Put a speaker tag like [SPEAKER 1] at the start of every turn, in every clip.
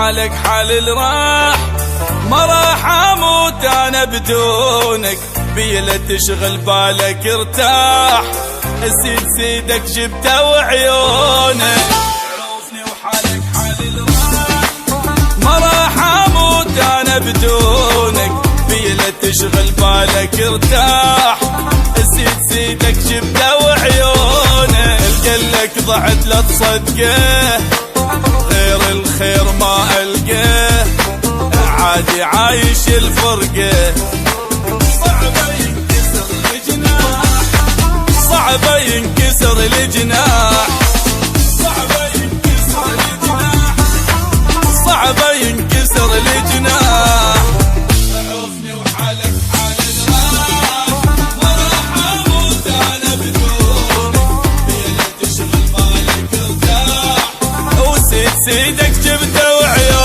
[SPEAKER 1] وحالك حال الراح، ما راح اموت انا بدونك، بيلا تشغل بالك ارتاح، السيد سيدك جبته وعيونك، عرفني وحالك حال الراح، ما راح اموت انا بدونك، بيلا تشغل بالك ارتاح، السيد سيدك جبته وعيونك، القلك ضعت لا تصدقه، غير الخير ما القاه، عادي عايش الفرقه، صعبه ينكسر الجناح، صعبه ينكسر الجناح، صعبه ينكسر الجناح، صعبه ينكسر الجناح، عرفني وحالك حال الراح، ما راح اموت انا بدونك، بيلا تشغل بالك ارتاح، وسيد سيدك جبته وعيونك.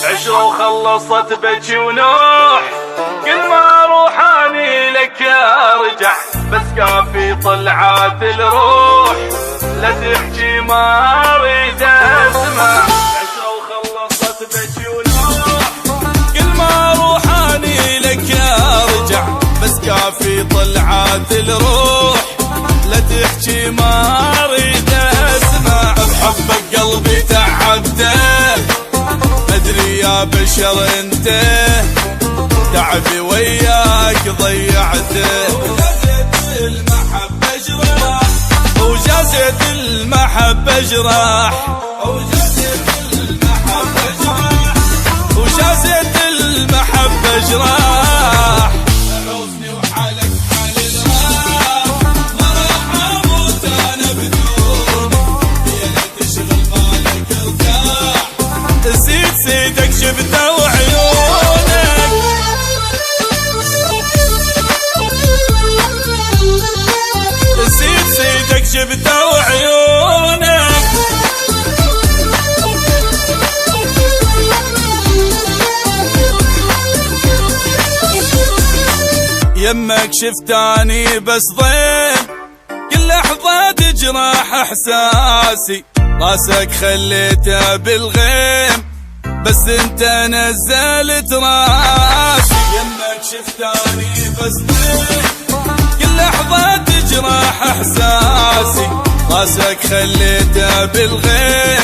[SPEAKER 1] عشرة وخلصت بجي ونوح، كل ما اروح اني لك ارجع، بس كافي طلعات الروح، لا تحكي ما اريد اسمع، عشرة وخلصت بجي ونوح، كل ما اروح اني لك ارجع، بس كافي طلعات الروح، لا تحكي ما اريد اسمع، بحبك قلبي تعبته، ادري يا بشر انت، تعبي وياك ضيعته، وجازت المحبة جراح، وجازت المحبة جراح، وجازت المحبة جراح، وجازت المحبة جراح، عرفني وحالك حال الراح، ما راح اموت انا بدونك، بيلا تشغل بالك ارتاح، سيد سيدك جبته وعيونك، سيد سيدك جبته وعيونك، يمك شفتاني بس ضيم، كل لحظة تجرح احساسي، راسك خليته بالغيم، بس انت نزلت راسي، يمك شفتاني بس ضيم، كل لحظة تجرح احساسي، راسك خليته بالغيم،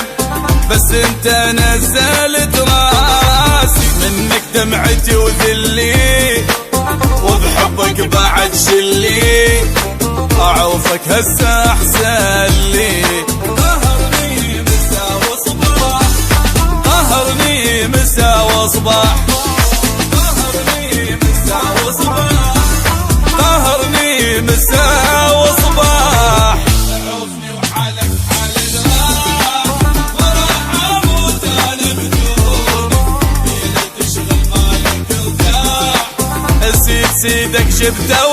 [SPEAKER 1] بس انت نزلت راسي، منك دمعتي وذلي، وبحبك بعد شلي، اعوفك هسه احسن لي، قهرني مسا وصباح، قهرني مسا وصباح، قهرني مسا وصباح، قهرني مسا وصباح، عرفني وحالك حال الراح، ما راح اموت انا بدونك، بيلا تشغل بالك ارتاح، السيد سيدك جبته